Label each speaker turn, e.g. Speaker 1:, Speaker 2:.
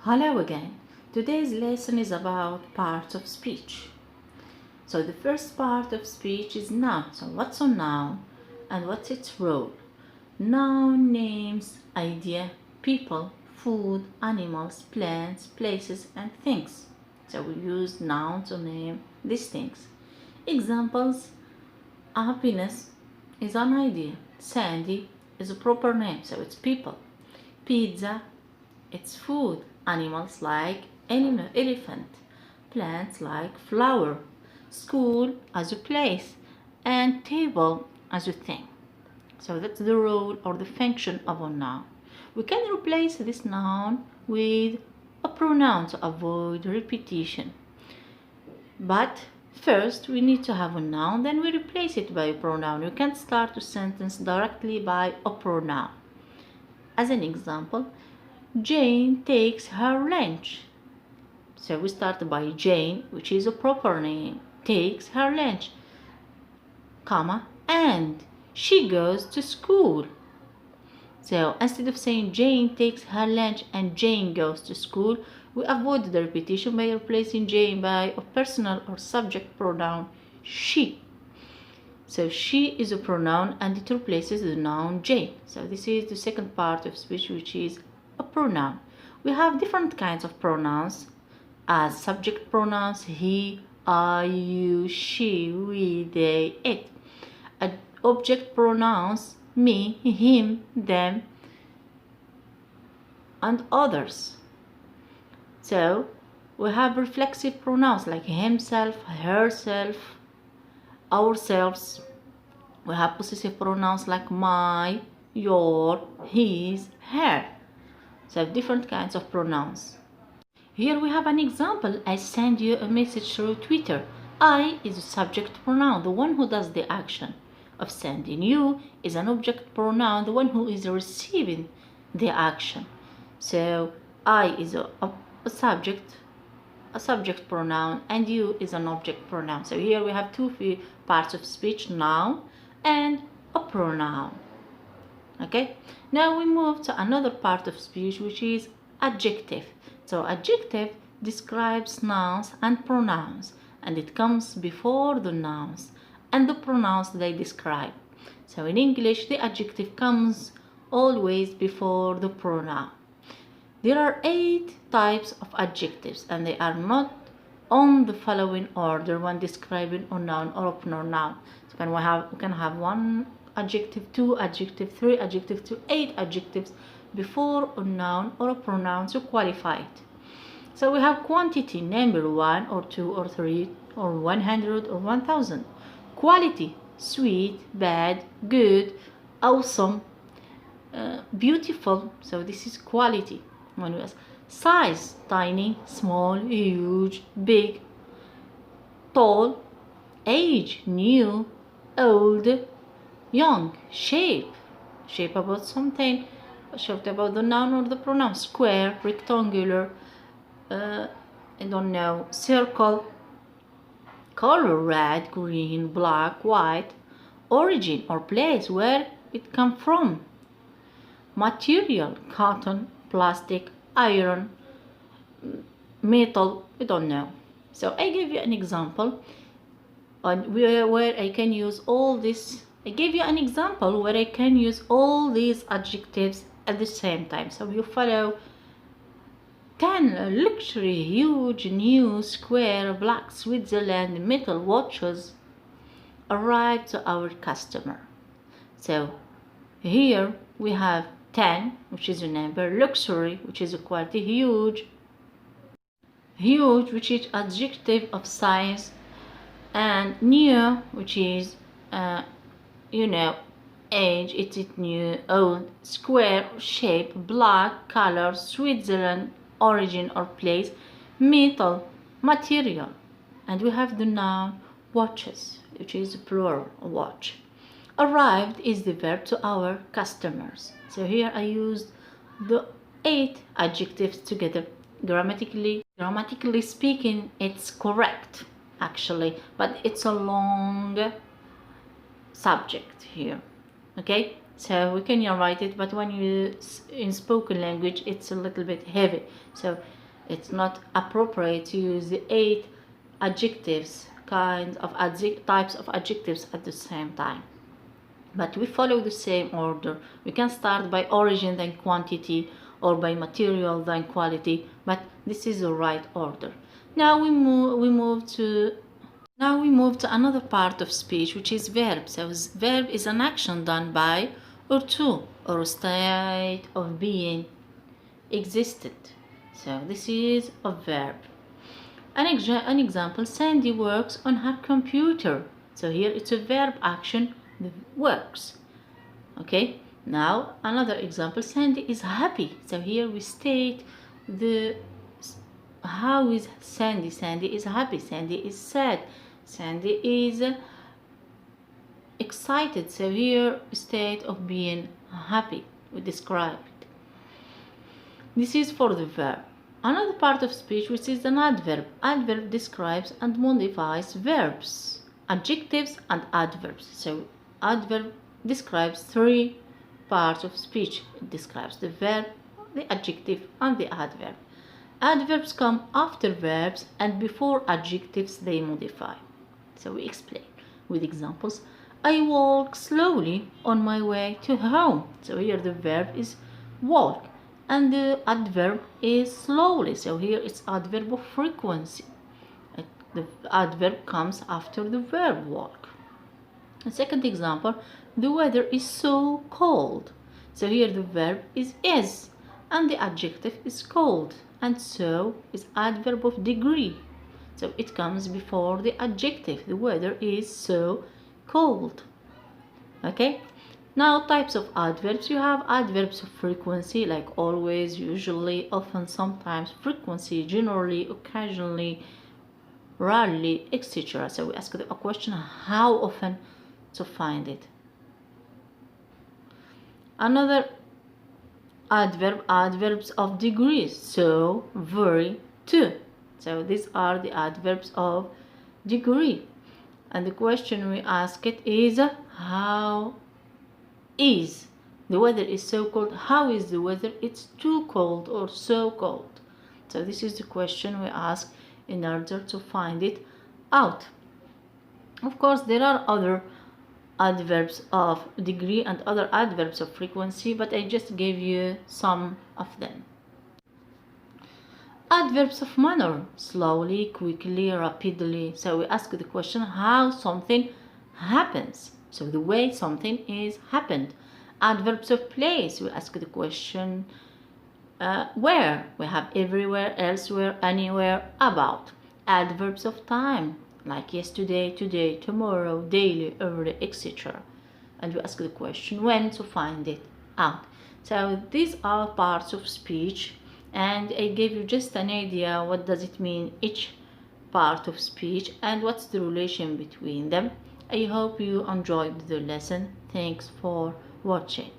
Speaker 1: Hello again. Today's lesson is about parts of speech. So the first part of speech is noun. So what's a noun and what's its role? Noun names, idea, people, food, animals, plants, places and things. So we use noun to name these things. Examples: happiness is an idea. Sandy is a proper name, so it's people. Pizza, it's food. Animals like elephant. Plants like flower. School as a place. And table as a thing. So that's the role or the function of a noun. We can replace this noun with a pronoun to avoid repetition. But first we need to have a noun, then we replace it by a pronoun. You can't start a sentence directly by a pronoun. As an example, Jane takes her lunch. So we start by Jane, which is a proper name, takes her lunch, comma, and she goes to school. So instead of saying Jane takes her lunch and Jane goes to school, we avoid the repetition by replacing Jane by a personal or subject pronoun, she. So she is a pronoun and it replaces the noun Jane. So this is the second part of speech, which is a pronoun. We have different kinds of pronouns as subject pronouns: he, I, you, she, we, they, it. Object pronouns: me, him, them, and others. So we have reflexive pronouns like himself, herself, ourselves. We have possessive pronouns like my, your, his, her. So different kinds of pronouns. Here we have an example. I send you a message through Twitter. I is a subject pronoun, the one who does the action of sending. You is an object pronoun, the one who is receiving the action. So I is a subject pronoun and you is an object pronoun. So here we have two parts of speech, noun and a pronoun. Okay, now we move to another part of speech, which is adjective. So adjective describes nouns and pronouns, and it comes before the nouns and the pronouns they describe. So in English, the adjective comes always before the pronoun. There are 8 types of adjectives, and they are not on the following order when describing a noun or a pronoun. So we can have 1 adjective, 2 adjective, 3 adjective to 8 adjectives before a noun or a pronoun to qualify it. So we have quantity, number 1 or 2 or 3 or 100 or 1000. Quality, sweet, bad, good, awesome, beautiful. So this is quality. Size, tiny, small, huge, big, tall. Age, new, old, young. Shape about something, shape about the noun or the pronoun. Square, rectangular, I don't know, circle. Color, red, green, black, white. Origin or place, where it come from. Material, cotton, plastic, iron, metal, we don't know. So I give you an example on where I can use all this. I gave you an example where I can use all these adjectives at the same time. So you follow 10 luxury, huge, new, square, black, Switzerland, metal watches arrive to our customer. So here we have 10, which is a number, luxury, which is a quality, huge, which is adjective of size, and new, which is age, it is new, old, square, shape, black, color, Switzerland, origin or place, metal, material. And we have the noun watches, which is plural, watch. Arrived is the verb to our customers. So here I used the 8 adjectives together. Grammatically speaking, it's correct actually, but it's a long subject here. Okay, so we can write it, but when you in spoken language it's a little bit heavy, so it's not appropriate to use the 8 adjectives, types of adjectives at the same time. But we follow the same order. We can start by origin then quantity, or by material then quality, but this is the right order. Now we move to another part of speech, which is verb. So verb is an action done by or to, or a state of being existed. So this is a verb. An example, Sandy works on her computer. So here it's a verb action, the works. Okay, now another example, Sandy is happy. So here we state how is Sandy. Sandy is happy, Sandy is sad, Sandy is excited. So here state of being happy, we describe it. This is for the verb. Another part of speech, which is an adverb. Adverb describes and modifies verbs, adjectives and adverbs. So adverb describes 3 parts of speech. It describes the verb, the adjective and the adverb. Adverbs come after verbs, and before adjectives they modify. So we explain with examples. I walk slowly on my way to home. So here the verb is walk, and the adverb is slowly. So here it's adverb of frequency. The adverb comes after the verb walk. A second example, the weather is so cold. So here the verb is, and the adjective is cold, and so is adverb of degree. So it comes before the adjective. The weather is so cold. Okay? Now types of adverbs. You have adverbs of frequency like always, usually, often, sometimes, frequency, generally, occasionally, rarely, etc. So we ask a question, how often, to find it. Another adverb, adverbs of degree, so, very, to. So these are the adverbs of degree. And the question we ask it is, how is the weather is so cold? How is the weather? It's too cold or so cold. So this is the question we ask in order to find it out. Of course, there are other adverbs of degree and other adverbs of frequency, but I just gave you some of them. Adverbs of manner, slowly, quickly, rapidly. So we ask the question, how something happens. So the way something is happened. Adverbs of place, we ask the question, where. We have everywhere, elsewhere, anywhere, about. Adverbs of time, like yesterday, today, tomorrow, daily, early, etc. And we ask the question, when, to find it out. So these are parts of speech, and I gave you just an idea what does it mean, each part of speech, and what's the relation between them. I hope you enjoyed the lesson. Thanks for watching.